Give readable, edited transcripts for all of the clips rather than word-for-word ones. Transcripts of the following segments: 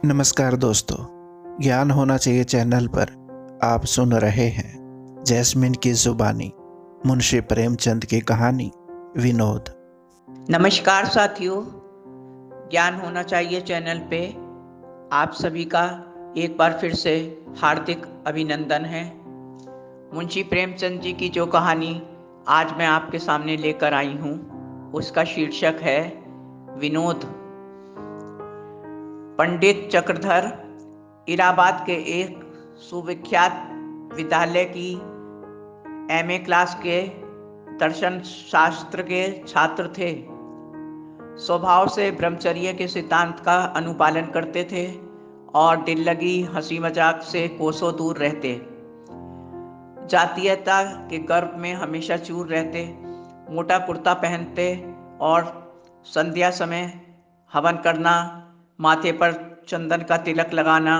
नमस्कार दोस्तों, ज्ञान होना चाहिए चैनल पर आप सुन रहे हैं जैस्मिन की जुबानी, मुंशी प्रेमचंद की कहानी विनोद। नमस्कार साथियों, ज्ञान होना चाहिए चैनल पे आप सभी का एक बार फिर से हार्दिक अभिनंदन है। मुंशी प्रेमचंद जी की जो कहानी आज मैं आपके सामने लेकर आई हूँ उसका शीर्षक है विनोद। पंडित चक्रधर इलाहाबाद के एक सुविख्यात विद्यालय की एमए क्लास के दर्शन शास्त्र के छात्र थे। स्वभाव से ब्रह्मचर्य के सिद्धांत का अनुपालन करते थे और दिल लगी हंसी मजाक से कोसों दूर रहते। जातीयता के गर्व में हमेशा चूर रहते। मोटा कुर्ता पहनते और संध्या समय हवन करना, माथे पर चंदन का तिलक लगाना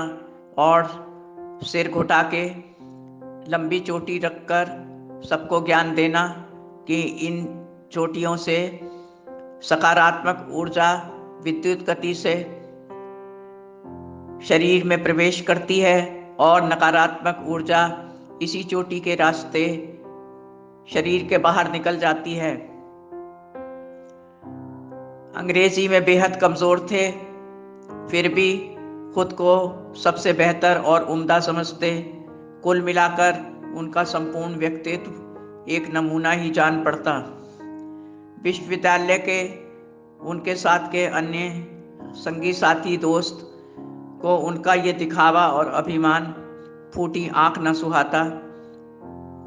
और सिर घुटा के लंबी चोटी रखकर सबको ज्ञान देना कि इन चोटियों से सकारात्मक ऊर्जा विद्युत गति से शरीर में प्रवेश करती है और नकारात्मक ऊर्जा इसी चोटी के रास्ते शरीर के बाहर निकल जाती है। अंग्रेजी में बेहद कमजोर थे, फिर भी खुद को सबसे बेहतर और उम्दा समझते। कुल मिलाकर उनका संपूर्ण व्यक्तित्व एक नमूना ही जान पड़ता। विश्वविद्यालय के उनके साथ के अन्य संगी साथी दोस्त को उनका ये दिखावा और अभिमान फूटी आंख न सुहाता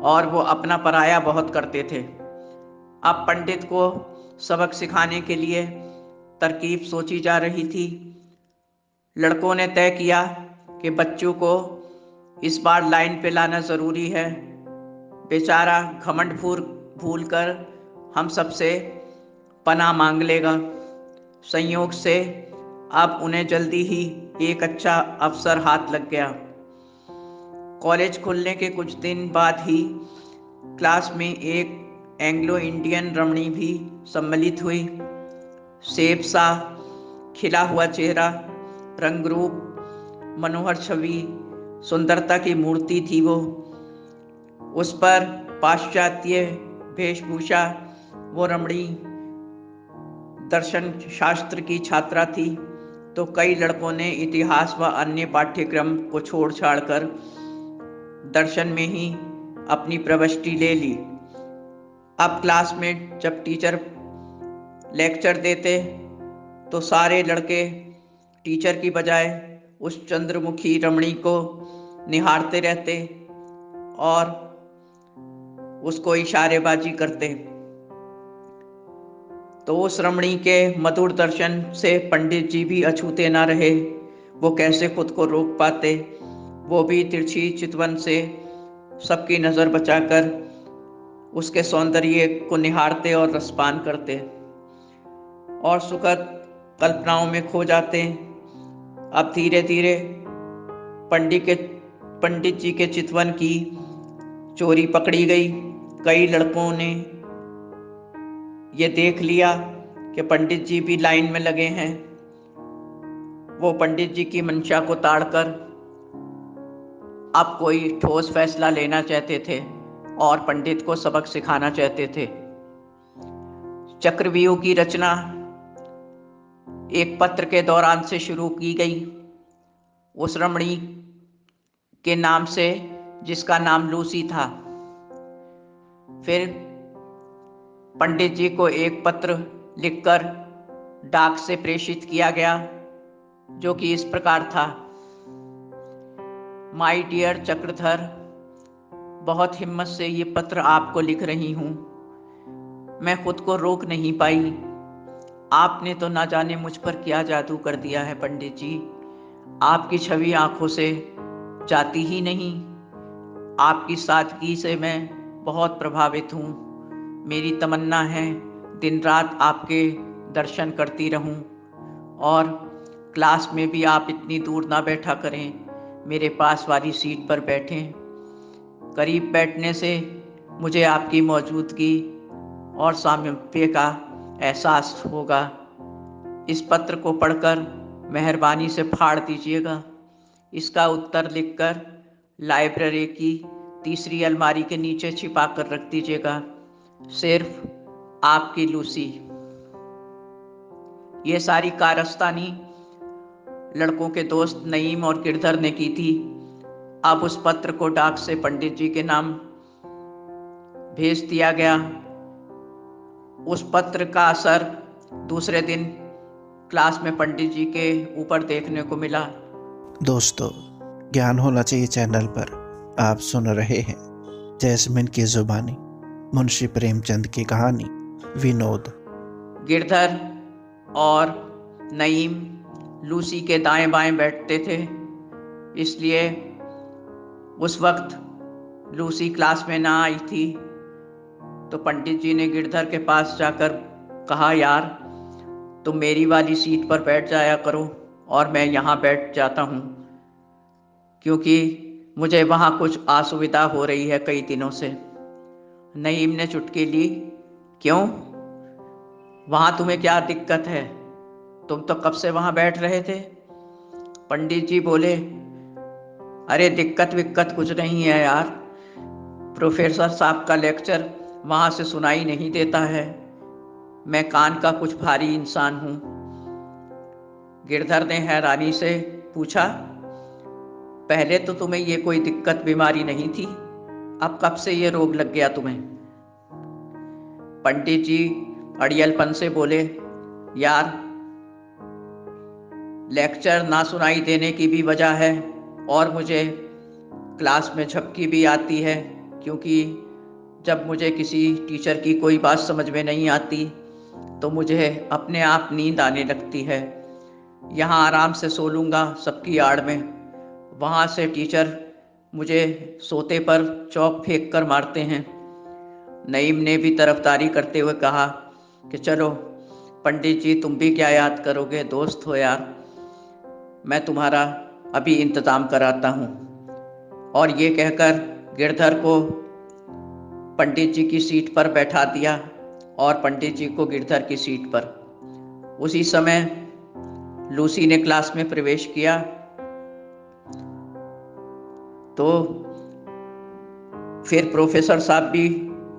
और वो अपना पराया बहुत करते थे। अब पंडित को सबक सिखाने के लिए तरकीब सोची जा रही थी। लड़कों ने तय किया कि बच्चों को इस बार लाइन पे लाना जरूरी है। बेचारा घमंड भूल कर हम सबसे पनाह मांग लेगा। संयोग से अब उन्हें जल्दी ही एक अच्छा अवसर हाथ लग गया। कॉलेज खुलने के कुछ दिन बाद ही क्लास में एक एंग्लो इंडियन रमणी भी सम्मिलित हुई। सेब सा खिला हुआ चेहरा, रंग रूप, मनोहर छवि, सुंदरता की मूर्ति थी वो। उस पर पाश्चात्य वेशभूषा। वो रमणी दर्शन शास्त्र की छात्रा थी, तो कई लड़कों ने इतिहास व अन्य पाठ्यक्रम को छोड़ छाड़ कर दर्शन में ही अपनी प्रविष्टि ले ली। अब क्लास में जब टीचर लेक्चर देते तो सारे लड़के टीचर की बजाय उस चंद्रमुखी रमणी को निहारते रहते और उसको इशारेबाजी करते। तो उस रमणी के मधुर दर्शन से पंडित जी भी अछूते ना रहे। वो कैसे खुद को रोक पाते। वो भी तिरछी चितवन से सबकी नजर बचाकर उसके सौंदर्य को निहारते और रसपान करते और सुखद कल्पनाओं में खो जाते। अब धीरे धीरे पंडित जी के चितवन की चोरी पकड़ी गई। कई लड़कों ने ये देख लिया कि पंडित जी भी लाइन में लगे हैं। वो पंडित जी की मंशा को ताड़कर अब कोई ठोस फैसला लेना चाहते थे और पंडित को सबक सिखाना चाहते थे। चक्रव्यूह की रचना एक पत्र के दौरान से शुरू की गई, उस रमणी के नाम से जिसका नाम लूसी था। फिर पंडित जी को एक पत्र लिखकर डाक से प्रेषित किया गया, जो कि इस प्रकार था। माय डियर चक्रधर, बहुत हिम्मत से ये पत्र आपको लिख रही हूँ। मैं खुद को रोक नहीं पाई। आपने तो ना जाने मुझ पर क्या जादू कर दिया है पंडित जी। आपकी छवि आंखों से जाती ही नहीं। आपकी सादगी से मैं बहुत प्रभावित हूँ। मेरी तमन्ना है दिन रात आपके दर्शन करती रहूं और क्लास में भी आप इतनी दूर ना बैठा करें, मेरे पास वाली सीट पर बैठें। करीब बैठने से मुझे आपकी मौजूदगी और सामीप्य का एहसास होगा। इस पत्र को पढ़कर मेहरबानी से फाड़ दीजिएगा। इसका उत्तर लिखकर लाइब्रेरी की तीसरी अलमारी के नीचे छिपा कर रख दीजिएगा। सिर्फ आपकी लूसी। ये सारी कारस्तानी लड़कों के दोस्त नईम और गिरधर ने की थी। अब उस पत्र को डाक से पंडित जी के नाम भेज दिया गया। उस पत्र का असर दूसरे दिन क्लास में पंडित जी के ऊपर देखने को मिला। दोस्तों, ज्ञान होना चाहिए चैनल पर आप सुन रहे हैं जैस्मिन की जुबानी, मुंशी प्रेमचंद की कहानी विनोद। गिरधर और नईम लूसी के दाएं बाएं बैठते थे, इसलिए उस वक्त लूसी क्लास में ना आई थी। तो पंडित जी ने गिरधर के पास जाकर कहा, यार तुम मेरी वाली सीट पर बैठ जाया करो और मैं यहाँ बैठ जाता हूँ, क्योंकि मुझे वहाँ कुछ असुविधा हो रही है कई दिनों से। नईम ने चुटकी ली। क्यों, वहाँ तुम्हें क्या दिक्कत है? तुम तो कब से वहाँ बैठ रहे थे। पंडित जी बोले, अरे दिक्कत विक्कत कुछ नहीं है यार, प्रोफेसर साहब का लेक्चर वहाँ से सुनाई नहीं देता है। मैं कान का कुछ भारी इंसान हूँ। गिरधर ने हैरानी से पूछा, पहले तो तुम्हें ये कोई दिक्कत बीमारी नहीं थी, अब कब से ये रोग लग गया तुम्हें? पंडित जी अड़ियलपन से बोले, यार लेक्चर ना सुनाई देने की भी वजह है और मुझे क्लास में झपकी भी आती है, क्योंकि जब मुझे किसी टीचर की कोई बात समझ में नहीं आती तो मुझे अपने आप नींद आने लगती है। यहाँ आराम से सो लूँगा सबकी आड़ में, वहाँ से टीचर मुझे सोते पर चौक फेंक कर मारते हैं। नईम ने भी तरफदारी करते हुए कहा कि चलो पंडित जी, तुम भी क्या याद करोगे, दोस्त हो यार, मैं तुम्हारा अभी इंतज़ाम कराता हूँ। और ये कहकर गिरधर को पंडित जी की सीट पर बैठा दिया और पंडित जी को गिरधर की सीट पर। उसी समय लूसी ने क्लास में प्रवेश किया तो फिर प्रोफेसर साहब भी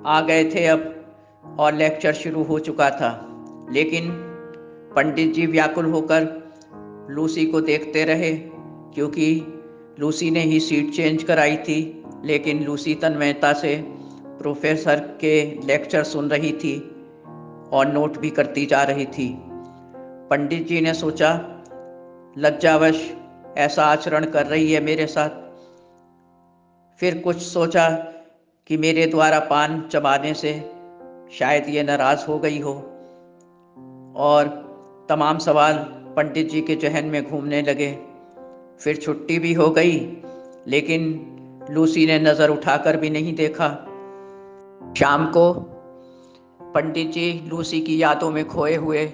आ गए थे अब और लेक्चर शुरू हो चुका था। लेकिन पंडित जी व्याकुल होकर लूसी को देखते रहे, क्योंकि लूसी ने ही सीट चेंज कराई थी। लेकिन लूसी तन्मयता से प्रोफेसर के लेक्चर सुन रही थी और नोट भी करती जा रही थी। पंडित जी ने सोचा, लज्जावश ऐसा आचरण कर रही है मेरे साथ। फिर कुछ सोचा कि मेरे द्वारा पान चबाने से शायद ये नाराज हो गई हो, और तमाम सवाल पंडित जी के जहन में घूमने लगे। फिर छुट्टी भी हो गई, लेकिन लूसी ने नज़र उठाकर भी नहीं देखा। शाम को पंडित जी लूसी की यादों में खोए हुए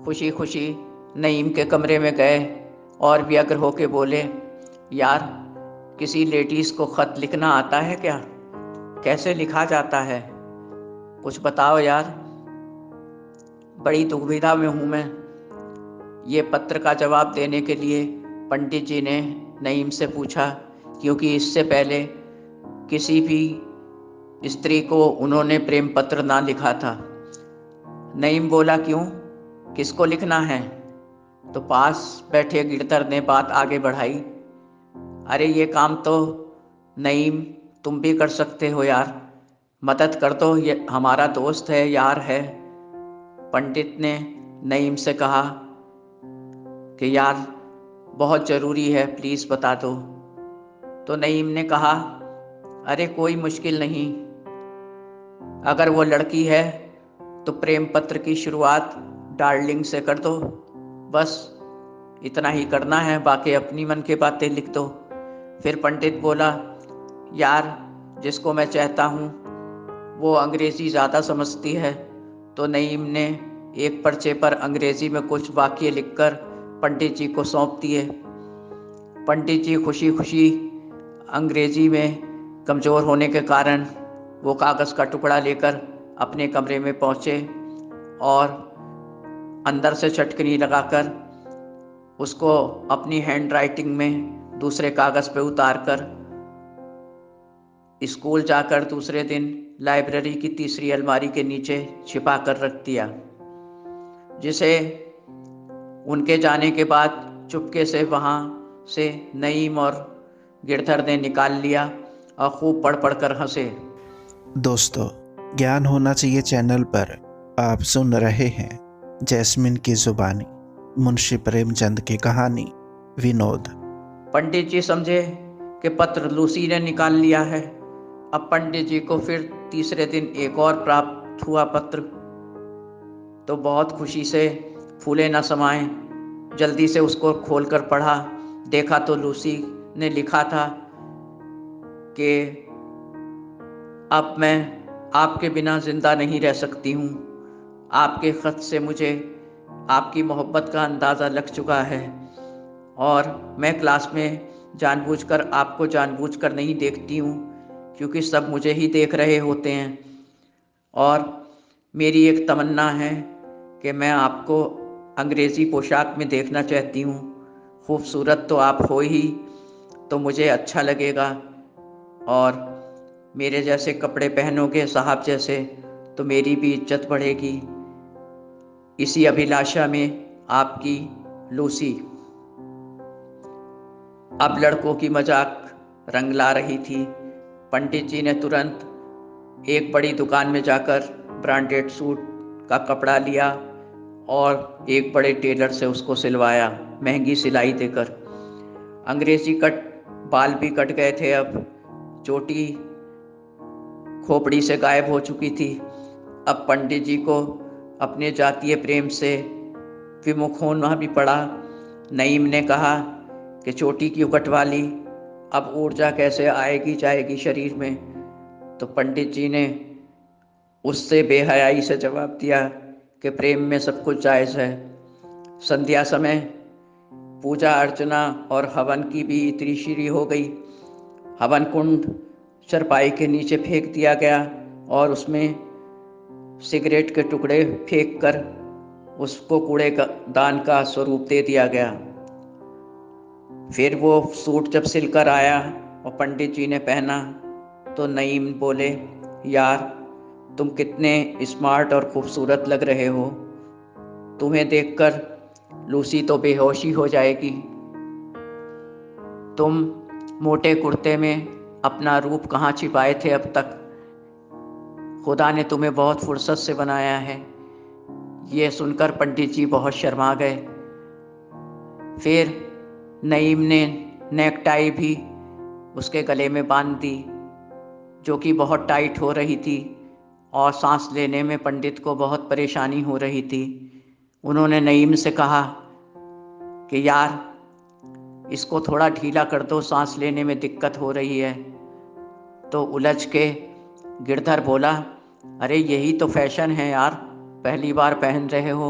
खुशी खुशी नईम के कमरे में गए और व्यग्र होके बोले, यार किसी लेडीज़ को ख़त लिखना आता है क्या? कैसे लिखा जाता है, कुछ बताओ यार, बड़ी दुविधा में हूँ मैं। ये पत्र का जवाब देने के लिए पंडित जी ने नईम से पूछा, क्योंकि इससे पहले किसी भी स्त्री को उन्होंने प्रेम पत्र ना लिखा था। नईम बोला, क्यों, किसको लिखना है? तो पास बैठे गिरधर ने बात आगे बढ़ाई, अरे ये काम तो नईम तुम भी कर सकते हो यार, मदद कर दो, ये हमारा दोस्त है, यार है। पंडित ने नईम से कहा कि यार बहुत ज़रूरी है, प्लीज़ बता दो। तो नईम ने कहा, अरे कोई मुश्किल नहीं, अगर वो लड़की है तो प्रेम पत्र की शुरुआत डार्लिंग से कर दो, बस इतना ही करना है, बाकी अपनी मन की बातें लिख दो। फिर पंडित बोला, यार जिसको मैं चाहता हूँ वो अंग्रेज़ी ज़्यादा समझती है। तो नईम ने एक पर्चे पर अंग्रेज़ी में कुछ वाक्य लिखकर पंडित जी को सौंप दिए। पंडित जी खुशी खुशी अंग्रेज़ी में कमज़ोर होने के कारण वो कागज़ का टुकड़ा लेकर अपने कमरे में पहुँचे और अंदर से चटकनी लगाकर उसको अपनी हैंड राइटिंग में दूसरे कागज़ पे उतार कर स्कूल जाकर दूसरे दिन लाइब्रेरी की तीसरी अलमारी के नीचे छिपा कर रख दिया, जिसे उनके जाने के बाद चुपके से वहाँ से नईम और गिरधर ने निकाल लिया और खूब पढ़ पढ़ कर हंसे। दोस्तों, ज्ञान होना चाहिए चैनल पर आप सुन रहे हैं जैस्मिन की जुबानी, मुंशी प्रेमचंद की कहानी विनोद। पंडित जी समझे कि पत्र लूसी ने निकाल लिया है। अब पंडित जी को फिर तीसरे दिन एक और प्राप्त हुआ पत्र, तो बहुत खुशी से फूले न समाये जल्दी से उसको खोलकर पढ़ा। देखा तो लूसी ने लिखा था कि अब मैं आपके बिना जिंदा नहीं रह सकती हूँ। आपके खत से मुझे आपकी मोहब्बत का अंदाज़ा लग चुका है और मैं क्लास में जानबूझकर आपको जानबूझकर नहीं देखती हूँ, क्योंकि सब मुझे ही देख रहे होते हैं। और मेरी एक तमन्ना है कि मैं आपको अंग्रेज़ी पोशाक में देखना चाहती हूँ। खूबसूरत तो आप हो ही, तो मुझे अच्छा लगेगा, और मेरे जैसे कपड़े पहनोगे साहब जैसे, तो मेरी भी इज्जत बढ़ेगी। इसी अभिलाषा में आपकी लूसी। अब लड़कों की मजाक रंग ला रही थी। पंडित जी ने तुरंत एक बड़ी दुकान में जाकर ब्रांडेड सूट का कपड़ा लिया और एक बड़े टेलर से उसको सिलवाया, महंगी सिलाई देकर। अंग्रेजी कट बाल भी कट गए थे, अब चोटी खोपड़ी से गायब हो चुकी थी। अब पंडित जी को अपने जातीय प्रेम से विमुख होना भी पड़ा। नईम ने कहा कि चोटी क्यों कटवा ली, अब ऊर्जा कैसे आएगी जाएगी शरीर में। तो पंडित जी ने उससे बेहयाई से जवाब दिया कि प्रेम में सब कुछ जायज़ है। संध्या समय पूजा अर्चना और हवन की भी त्रिशिरी हो गई। हवन कुंड चरपाई के नीचे फेंक दिया गया और उसमें सिगरेट के टुकड़े फेंक कर उसको कूड़े का दान का स्वरूप दे दिया गया। फिर वो सूट जब सिलकर आया और पंडित जी ने पहना, तो नईम बोले, यार तुम कितने स्मार्ट और खूबसूरत लग रहे हो। तुम्हें देखकर लूसी तो बेहोशी हो जाएगी। तुम मोटे कुर्ते में अपना रूप कहाँ छिपाए थे अब तक? खुदा ने तुम्हें बहुत फुर्सत से बनाया है। ये सुनकर पंडित जी बहुत शर्मा गए। फिर नईम ने नेकटाई भी उसके गले में बांध दी, जो कि बहुत टाइट हो रही थी और सांस लेने में पंडित को बहुत परेशानी हो रही थी। उन्होंने नईम से कहा कि यार इसको थोड़ा ढीला कर दो, सांस लेने में दिक्कत हो रही है। तो उलझ के गिरधर बोला, अरे यही तो फैशन है यार, पहली बार पहन रहे हो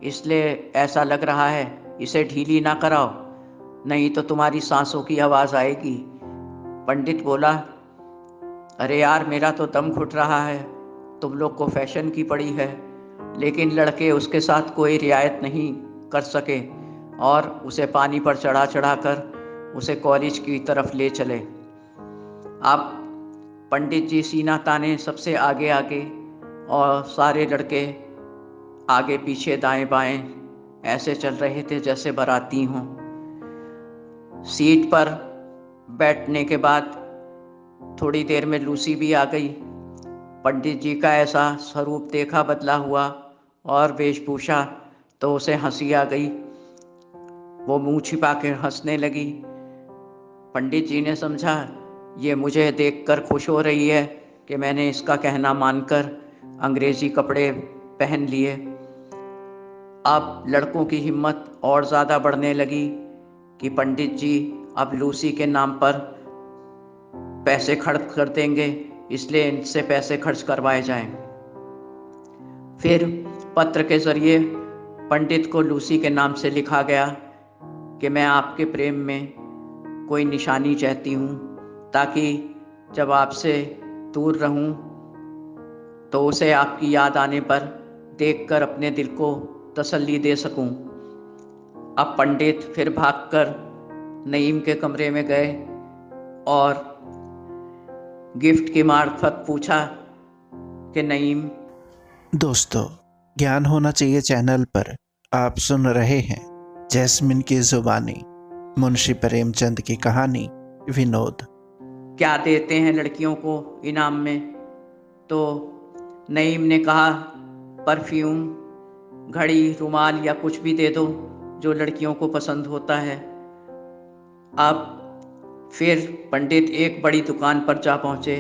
इसलिए ऐसा लग रहा है, इसे ढीली ना कराओ, नहीं तो तुम्हारी सांसों की आवाज़ आएगी। पंडित बोला, अरे यार मेरा तो दम घुट रहा है, तुम लोग को फैशन की पड़ी है। लेकिन लड़के उसके साथ कोई रियायत नहीं कर सके और उसे पानी पर चढ़ा चढ़ा कर उसे कॉलेज की तरफ ले चले। अब पंडित जी सीना ताने सबसे आगे आगे और सारे लड़के आगे पीछे दाएं बाएं ऐसे चल रहे थे जैसे बाराती हों। सीट पर बैठने के बाद थोड़ी देर में लूसी भी आ गई। पंडित जी का ऐसा स्वरूप देखा बदला हुआ और वेशभूषा, तो उसे हंसी आ गई। वो मुंह छिपा के हंसने लगी। पंडित जी ने समझा ये मुझे देखकर खुश हो रही है कि मैंने इसका कहना मानकर अंग्रेजी कपड़े पहन लिए। अब लड़कों की हिम्मत और ज़्यादा बढ़ने लगी कि पंडित जी अब लूसी के नाम पर पैसे खर्च कर देंगे, इसलिए इनसे पैसे खर्च करवाए जाएं। फिर पत्र के ज़रिए पंडित को लूसी के नाम से लिखा गया कि मैं आपके प्रेम में कोई निशानी चाहती हूँ, ताकि जब आपसे दूर रहूँ तो उसे आपकी याद आने पर देखकर अपने दिल को तसल्ली दे सकूं। अब पंडित फिर भागकर नईम के कमरे में गए और गिफ्ट की मार्फत पूछा कि नईम, दोस्तों, ज्ञान होना चाहिए चैनल पर आप सुन रहे हैं जैस्मिन की जुबानी, मुंशी प्रेमचंद की कहानी विनोद। क्या देते हैं लड़कियों को इनाम में? तो नईम ने कहा, परफ्यूम, घड़ी, रुमाल या कुछ भी दे दो जो लड़कियों को पसंद होता है। अब फिर पंडित एक बड़ी दुकान पर जा पहुंचे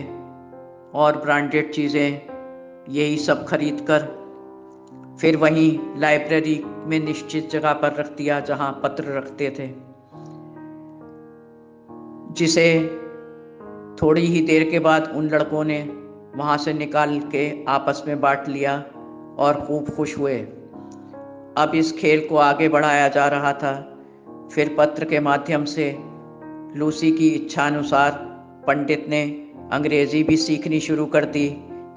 और ब्रांडेड चीज़ें यही सब खरीद कर फिर वहीं लाइब्रेरी में निश्चित जगह पर रख दिया जहां पत्र रखते थे, जिसे थोड़ी ही देर के बाद उन लड़कों ने वहां से निकाल के आपस में बांट लिया और खूब खुश हुए। अब इस खेल को आगे बढ़ाया जा रहा था। फिर पत्र के माध्यम से लूसी की इच्छा अनुसार पंडित ने अंग्रेजी भी सीखनी शुरू कर दी,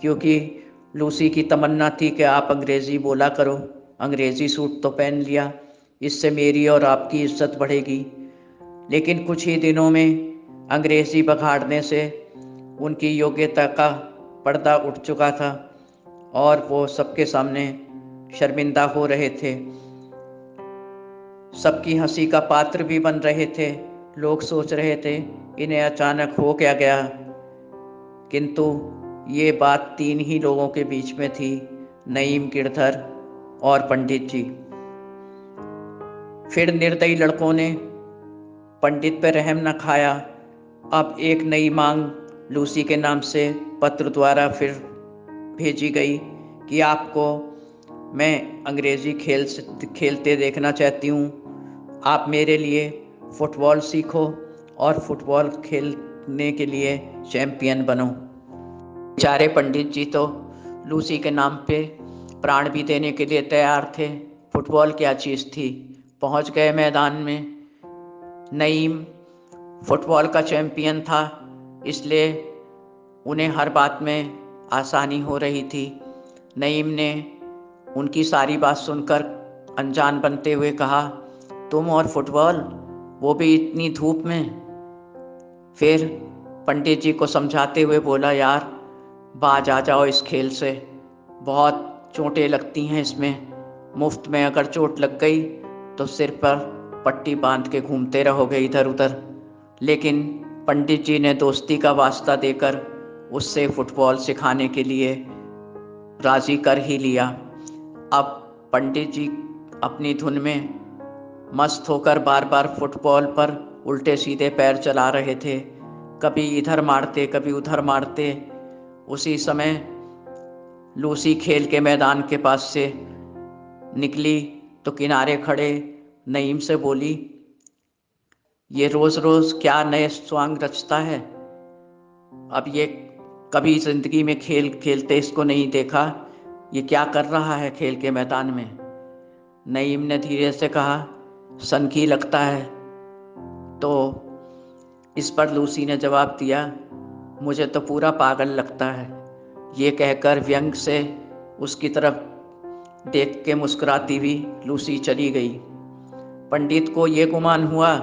क्योंकि लूसी की तमन्ना थी कि आप अंग्रेजी बोला करो। अंग्रेजी सूट तो पहन लिया, इससे मेरी और आपकी इज्जत बढ़ेगी। लेकिन कुछ ही दिनों में अंग्रेजी बघाड़ने से उनकी योग्यता का पर्दा उठ चुका था और वो सबके सामने शर्मिंदा हो रहे थे, सबकी हंसी का पात्र भी बन रहे थे। लोग सोच रहे थे इन्हें अचानक हो क्या गया, किंतु ये बात तीन ही लोगों के बीच में थी, नईम, गिरधर और पंडित जी। फिर निर्दयी लड़कों ने पंडित पर रहम न खाया। अब एक नई मांग लूसी के नाम से पत्र द्वारा फिर भेजी गई कि आपको मैं अंग्रेजी खेलते देखना चाहती हूँ। आप मेरे लिए फुटबॉल सीखो और फुटबॉल खेलने के लिए चैंपियन बनो। बेचारे पंडित जी तो लूसी के नाम पे प्राण भी देने के लिए तैयार थे। फुटबॉल क्या चीज़ थी। पहुंच गए मैदान में। नईम फुटबॉल का चैंपियन था, इसलिए उन्हें हर बात में आसानी हो रही थी। नईम ने उनकी सारी बात सुनकर अनजान बनते हुए कहा, तुम और फुटबॉल, वो भी इतनी धूप में। फिर पंडित जी को समझाते हुए बोला, यार बाज आ जाओ इस खेल से, बहुत चोटें लगती हैं इसमें। मुफ्त में अगर चोट लग गई तो सिर पर पट्टी बांध के घूमते रहोगे इधर उधर। लेकिन पंडित जी ने दोस्ती का वास्ता देकर उससे फुटबॉल सिखाने के लिए राजी कर ही लिया। अब पंडित जी अपनी धुन में मस्त होकर बार बार फुटबॉल पर उल्टे सीधे पैर चला रहे थे, कभी इधर मारते कभी उधर मारते। उसी समय लूसी खेल के मैदान के पास से निकली तो किनारे खड़े नईम से बोली, ये रोज रोज क्या नए स्वांग रचता है। अब ये कभी जिंदगी में खेल खेलते इसको नहीं देखा, ये क्या कर रहा है खेल के मैदान में। नईम ने धीरे से कहा, सनकी लगता है। तो इस पर लूसी ने जवाब दिया, मुझे तो पूरा पागल लगता है। ये कहकर व्यंग से उसकी तरफ देख के मुस्कुराती हुई लूसी चली गई। पंडित को ये गुमान हुआ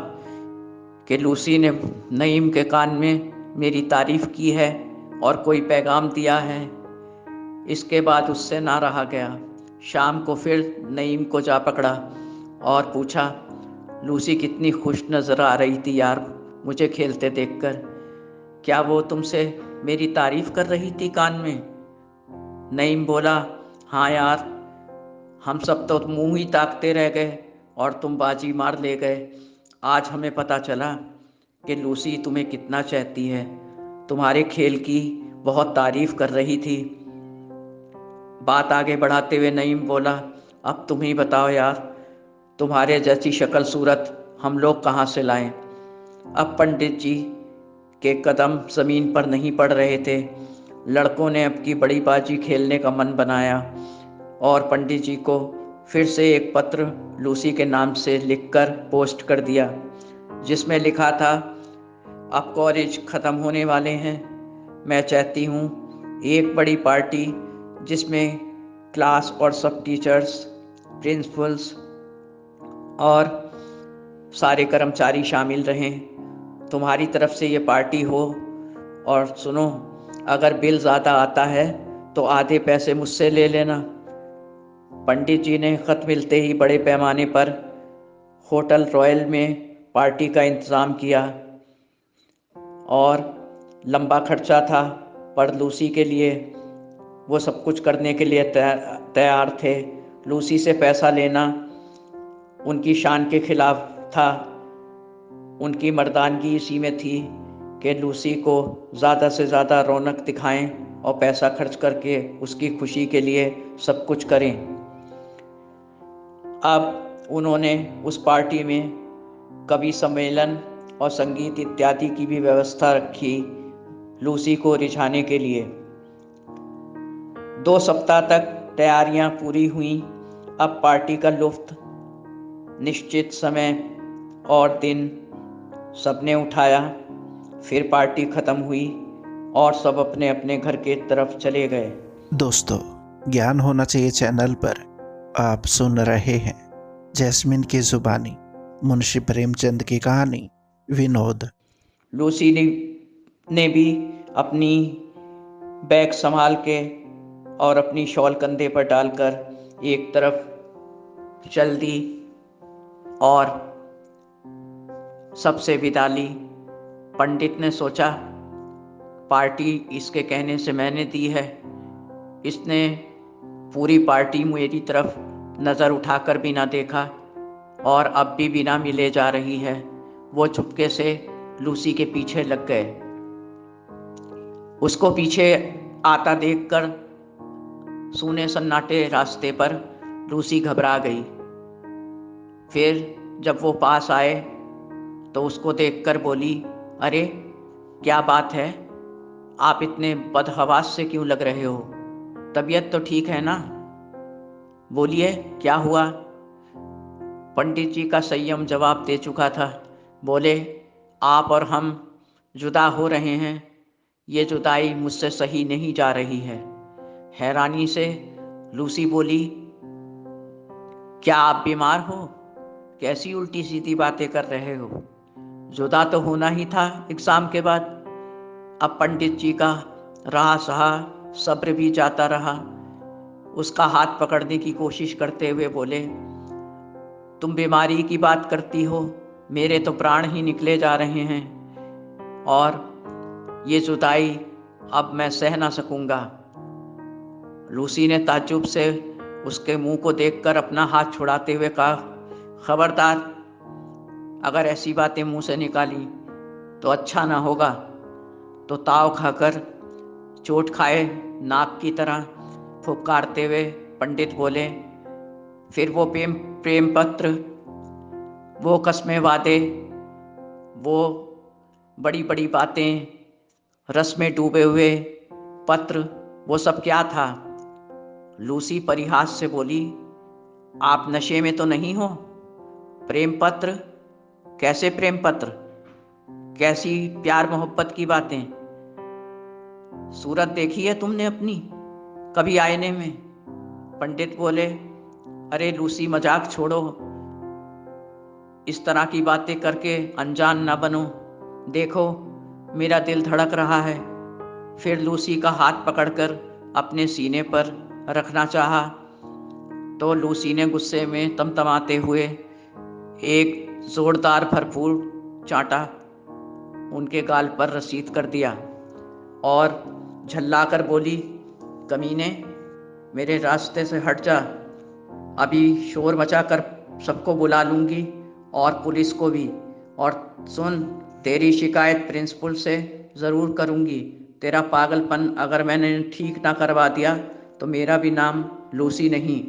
कि लूसी ने नईम के कान में मेरी तारीफ की है और कोई पैगाम दिया है। इसके बाद उससे ना रहा गया। शाम को फिर नईम को जा पकड़ा और पूछा, लूसी कितनी खुश नज़र आ रही थी यार मुझे खेलते देखकर। क्या वो तुमसे मेरी तारीफ कर रही थी कान में? नईम बोला, हाँ यार, हम सब तो मुंह ही ताकते रह गए और तुम बाजी मार ले गए। आज हमें पता चला कि लूसी तुम्हें कितना चाहती है, तुम्हारे खेल की बहुत तारीफ कर रही थी। बात आगे बढ़ाते हुए नईम बोला, अब तुम ही बताओ यार, तुम्हारे जैसी शक्ल सूरत हम लोग कहाँ से लाएं। अब पंडित जी के कदम ज़मीन पर नहीं पड़ रहे थे। लड़कों ने अब की बड़ी बाजी खेलने का मन बनाया और पंडित जी को फिर से एक पत्र लूसी के नाम से लिखकर पोस्ट कर दिया, जिसमें लिखा था, अब कॉलेज ख़त्म होने वाले हैं। मैं चाहती हूँ एक बड़ी पार्टी जिसमें क्लास और सब टीचर्स, प्रिंसिपल्स और सारे कर्मचारी शामिल रहें, तुम्हारी तरफ से ये पार्टी हो। और सुनो, अगर बिल ज़्यादा आता है तो आधे पैसे मुझसे ले लेना। पंडित जी ने खत मिलते ही बड़े पैमाने पर होटल रॉयल में पार्टी का इंतज़ाम किया और लंबा खर्चा था, पर लूसी के लिए वो सब कुछ करने के लिए तैयार थे। लूसी से पैसा लेना उनकी शान के खिलाफ था। उनकी मर्दानगी इसी में थी कि लूसी को ज़्यादा से ज़्यादा रौनक दिखाएं और पैसा खर्च करके उसकी खुशी के लिए सब कुछ करें। अब उन्होंने उस पार्टी में कवि सम्मेलन और संगीत इत्यादि की भी व्यवस्था रखी लूसी को रिझाने के लिए। 2 सप्ताह तक तैयारियां पूरी हुईं। अब पार्टी का लुत्फ निश्चित समय और दिन सबने उठाया। फिर पार्टी खत्म हुई और सब अपने अपने घर के तरफ चले गए। दोस्तों, ज्ञान होना चाहिए चैनल पर आप सुन रहे हैं जैस्मिन की जुबानी, मुंशी प्रेमचंद की कहानी विनोद। लूसी ने भी अपनी बैग संभाल के और अपनी शॉल कंधे पर डालकर एक तरफ चल दी और सबसे विदा ली। पंडित ने सोचा, पार्टी इसके कहने से मैंने दी है, इसने पूरी पार्टी मेरी तरफ नज़र उठाकर भी ना देखा और अब भी बिना मिले जा रही है। वो चुपके से लूसी के पीछे लग गए। उसको पीछे आता देखकर सूने सन्नाटे रास्ते पर लूसी घबरा गई। फिर जब वो पास आए तो उसको देखकर बोली, अरे क्या बात है, आप इतने बदहवास से क्यों लग रहे हो? तबीयत तो ठीक है ना? बोलिए, क्या हुआ? पंडित जी का संयम जवाब दे चुका था। बोले, आप और हम जुदा हो रहे हैं, ये जुदाई मुझसे सही नहीं जा रही है। हैरानी से लूसी बोली, क्या आप बीमार हो? कैसी उल्टी सीधी बातें कर रहे हो? जुदा तो होना ही था एग्जाम के बाद। अब पंडित जी का रहा सहा सब्र भी जाता रहा। उसका हाथ पकड़ने की कोशिश करते हुए बोले, तुम बीमारी की बात करती हो, मेरे तो प्राण ही निकले जा रहे हैं और ये जुदाई अब मैं सह ना सकूंगा। लूसी ने ताज्जुब से उसके मुंह को देखकर अपना हाथ छुड़ाते हुए कहा, खबरदार, अगर ऐसी बातें मुंह से निकाली तो अच्छा ना होगा। तो ताव खाकर चोट खाए नाक की तरह फुफकारते हुए पंडित बोले, फिर वो प्रेम पत्र, वो कस्में वादे, वो बड़ी बड़ी बातें, रस में डूबे हुए पत्र, वो सब क्या था? लूसी परिहास से बोली, आप नशे में तो नहीं हो? प्रेम पत्र? कैसे प्रेम पत्र? कैसी प्यार मोहब्बत की बातें? सूरत देखी है तुमने अपनी कभी आईने में? पंडित बोले, अरे लूसी, मजाक छोड़ो, इस तरह की बातें करके अनजान ना बनो। देखो, मेरा दिल धड़क रहा है। फिर लूसी का हाथ पकड़कर अपने सीने पर रखना चाहा तो लूसी ने गुस्से में तमतमाते हुए एक जोरदार भरपूर चांटा उनके गाल पर रसीद कर दिया और झल्लाकर बोली, कमीने, मेरे रास्ते से हट जा, अभी शोर मचा कर सबको बुला लूँगी और पुलिस को भी। और सुन, तेरी शिकायत प्रिंसिपल से ज़रूर करूँगी। तेरा पागलपन अगर मैंने ठीक ना करवा दिया तो मेरा भी नाम लूसी नहीं।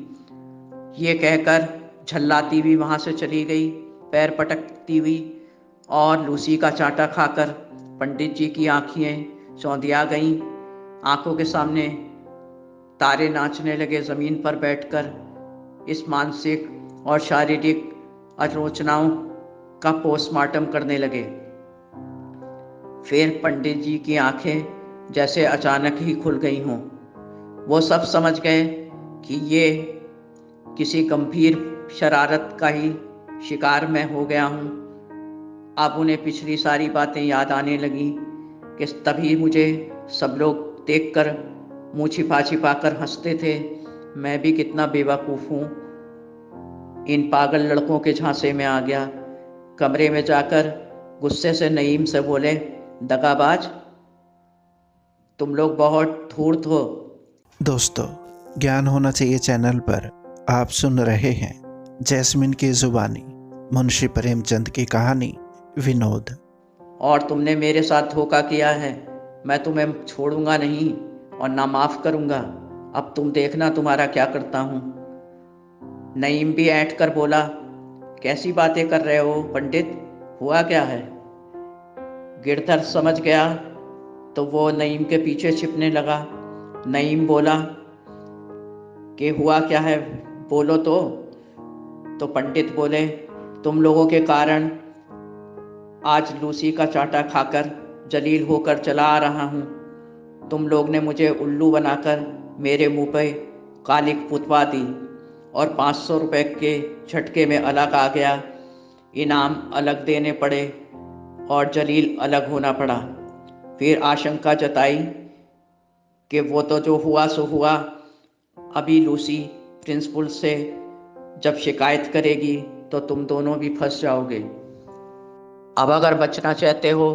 ये कहकर झल्लाती हुई वहाँ से चली गई, पैर पटकती हुई, और लूसी का चांटा खाकर पंडित जी की आँखें चौंधिया गईं। आंखों के सामने तारे नाचने लगे। ज़मीन पर बैठकर इस मानसिक और शारीरिक आलोचनाओं का पोस्टमार्टम करने लगे। फिर पंडित जी की आंखें जैसे अचानक ही खुल गई हों। वो सब समझ गए कि ये किसी गंभीर शरारत का ही शिकार मैं हो गया हूँ। अब उन्हें पिछली सारी बातें याद आने लगी कि तभी मुझे सब लोग देखकर मुँह छिपा छिपा कर हंसते थे। मैं भी कितना बेवकूफ़ हूँ, इन पागल लड़कों के झांसे में आ गया। कमरे में जाकर गुस्से से नईम से बोले, दगाबाज, तुम लोग बहुत धूर्त हो। दोस्तों, ज्ञान होना चाहिए चैनल पर आप सुन रहे हैं जैस्मिन की जुबानी, मुंशी प्रेमचंद की कहानी विनोद। और तुमने मेरे साथ धोखा किया है, मैं तुम्हें छोड़ूंगा नहीं और ना माफ़ करूंगा। अब तुम देखना तुम्हारा क्या करता हूँ। नईम भी ऐंठ कर बोला, कैसी बातें कर रहे हो पंडित, हुआ क्या है? गिरधर समझ गया तो वो नईम के पीछे छिपने लगा। नईम बोला कि हुआ क्या है, बोलो तो पंडित बोले, तुम लोगों के कारण आज लूसी का चाटा खाकर जलील होकर चला आ रहा हूँ। तुम लोग ने मुझे उल्लू बनाकर मेरे मुंह पे कालिक पुतवा दी और 500 रुपये के झटके में अलग आ गया। इनाम अलग देने पड़े और जलील अलग होना पड़ा। फिर आशंका जताई कि वो तो जो हुआ सो हुआ, अभी लूसी प्रिंसिपल से जब शिकायत करेगी तो तुम दोनों भी फंस जाओगे। अब अगर बचना चाहते हो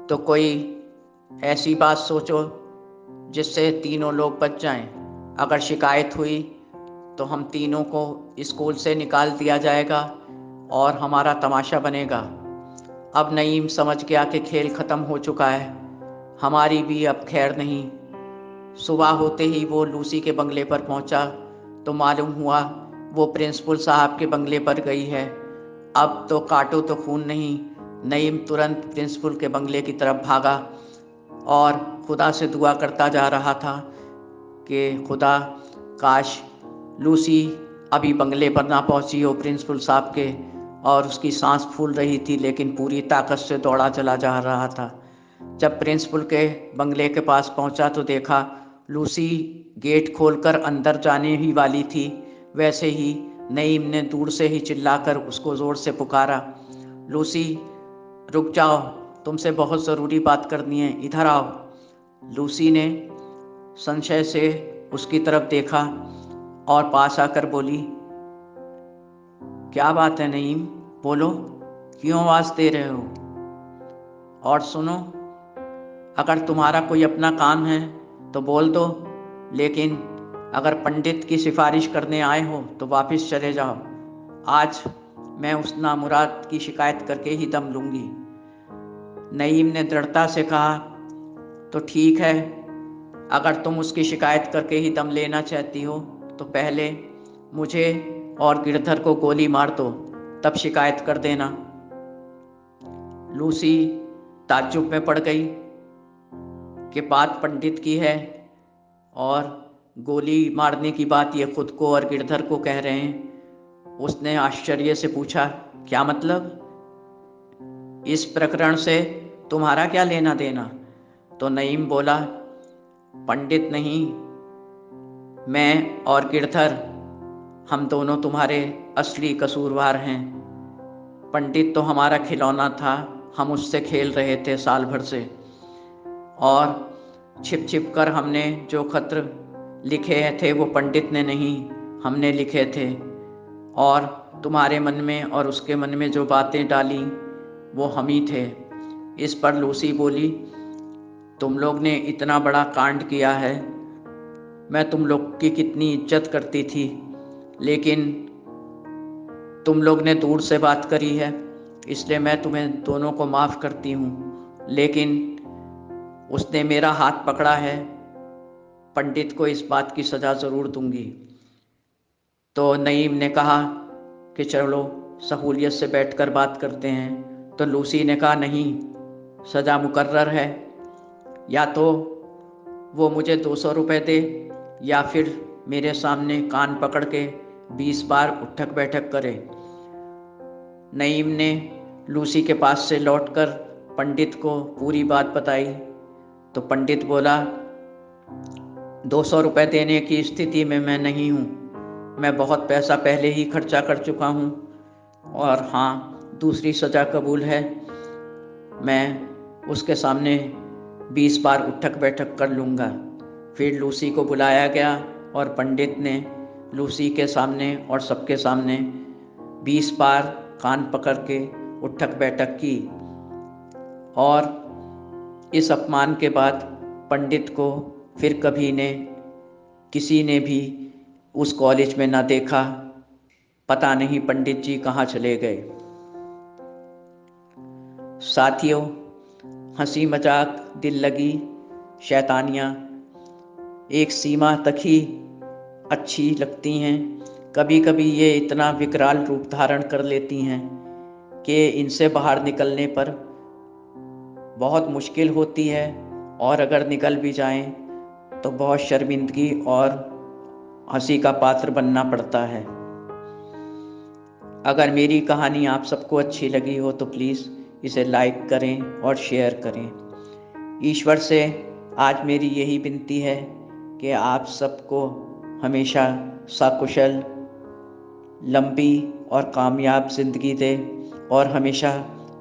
तो कोई ऐसी बात सोचो जिससे तीनों लोग बच जाएं। अगर शिकायत हुई तो हम तीनों को स्कूल से निकाल दिया जाएगा और हमारा तमाशा बनेगा। अब नईम समझ गया कि खेल ख़त्म हो चुका है, हमारी भी अब खैर नहीं। सुबह होते ही वो लूसी के बंगले पर पहुंचा तो मालूम हुआ वो प्रिंसिपल साहब के बंगले पर गई है। अब तो काटो तो खून नहीं। नईम तुरंत प्रिंसिपल के बंगले की तरफ भागा और खुदा से दुआ करता जा रहा था कि खुदा, काश लूसी अभी बंगले पर ना पहुंची हो प्रिंसिपल साहब के। और उसकी सांस फूल रही थी लेकिन पूरी ताकत से दौड़ा चला जा रहा था। जब प्रिंसिपल के बंगले के पास पहुंचा तो देखा लूसी गेट खोलकर अंदर जाने ही वाली थी। वैसे ही नईम ने दूर से ही चिल्लाकर उसको ज़ोर से पुकारा, लूसी रुक जाओ, तुमसे बहुत ज़रूरी बात करनी है, इधर आओ। लूसी ने संशय से उसकी तरफ देखा और पास आकर बोली, क्या बात है नईम, बोलो, क्यों आवाज़ दे रहे हो? और सुनो, अगर तुम्हारा कोई अपना काम है तो बोल दो, लेकिन अगर पंडित की सिफारिश करने आए हो तो वापस चले जाओ। आज मैं उस नामुराद की शिकायत करके ही दम लूँगी। नईम ने दृढ़ता से कहा, तो ठीक है, अगर तुम उसकी शिकायत करके ही दम लेना चाहती हो तो पहले मुझे और गिरधर को गोली मार दो, तब शिकायत कर देना। लूसी ताज्जुब में पड़ गई कि बात पंडित की है और गोली मारने की बात ये खुद को और गिरधर को कह रहे हैं। उसने आश्चर्य से पूछा, क्या मतलब? इस प्रकरण से तुम्हारा क्या लेना देना? तो नईम बोला, पंडित नहीं, मैं और गिरधर, हम दोनों तुम्हारे असली कसूरवार हैं। पंडित तो हमारा खिलौना था, हम उससे खेल रहे थे साल भर से, और छिप छिप कर हमने जो खत लिखे थे वो पंडित ने नहीं, हमने लिखे थे। और तुम्हारे मन में और उसके मन में जो बातें डाली वो हम ही थे। इस पर लूसी बोली, तुम लोग ने इतना बड़ा कांड किया है, मैं तुम लोग की कितनी इज्जत करती थी, लेकिन तुम लोग ने दूर से बात करी है, इसलिए मैं तुम्हें दोनों को माफ़ करती हूँ। लेकिन उसने मेरा हाथ पकड़ा है, पंडित को इस बात की सज़ा ज़रूर दूंगी। तो नईम ने कहा कि चलो सहूलियत से बैठकर बात करते हैं। तो लूसी ने कहा, नहीं, सज़ा मुकर्रर है, या तो वो मुझे 200 रुपये दे या फिर मेरे सामने कान पकड़ के 20 बार उठक बैठक करे। नईम ने लूसी के पास से लौटकर पंडित को पूरी बात बताई तो पंडित बोला, 200 रुपये देने की स्थिति में मैं नहीं हूँ, मैं बहुत पैसा पहले ही खर्चा कर चुका हूँ। और हाँ, दूसरी सज़ा कबूल है। मैं उसके सामने 20 बार उठक बैठक कर लूँगा। फिर लूसी को बुलाया गया और पंडित ने लूसी के सामने और सबके सामने 20 बार कान पकड़ के उठक बैठक की। और इस अपमान के बाद पंडित को फिर कभी किसी ने भी उस कॉलेज में ना देखा। पता नहीं पंडित जी कहाँ चले गए। साथियों, हंसी मजाक, दिल लगी शैतानियाँ एक सीमा तक ही अच्छी लगती हैं। कभी कभी ये इतना विकराल रूप धारण कर लेती हैं कि इनसे बाहर निकलने पर बहुत मुश्किल होती है, और अगर निकल भी जाएं तो बहुत शर्मिंदगी और हंसी का पात्र बनना पड़ता है। अगर मेरी कहानी आप सबको अच्छी लगी हो तो प्लीज़ इसे लाइक करें और शेयर करें। ईश्वर से आज मेरी यही विनती है कि आप सबको हमेशा सकुशल, लंबी और कामयाब ज़िंदगी दे और हमेशा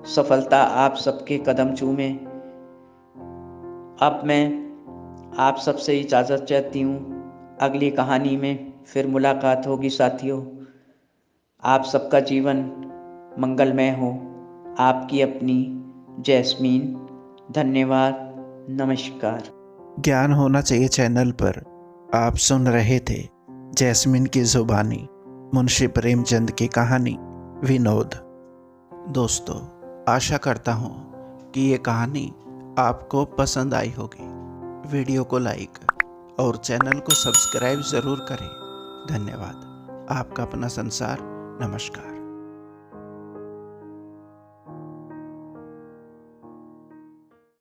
सफलता आप सबके कदम चूमे। अब मैं आप सबसे इजाज़त चाहती हूँ। अगली कहानी में फिर मुलाकात होगी साथियों। आप सबका जीवन मंगलमय हो। आपकी अपनी जैस्मीन। धन्यवाद। नमस्कार। ज्ञान होना चाहिए चैनल पर आप सुन रहे थे जैस्मिन की ज़ुबानी, मुंशी प्रेमचंद की कहानी विनोद। दोस्तों, आशा करता हूँ कि ये कहानी आपको पसंद आई होगी। वीडियो को लाइक और चैनल को सब्सक्राइब ज़रूर करें। धन्यवाद। आपका अपना संसार। नमस्कार।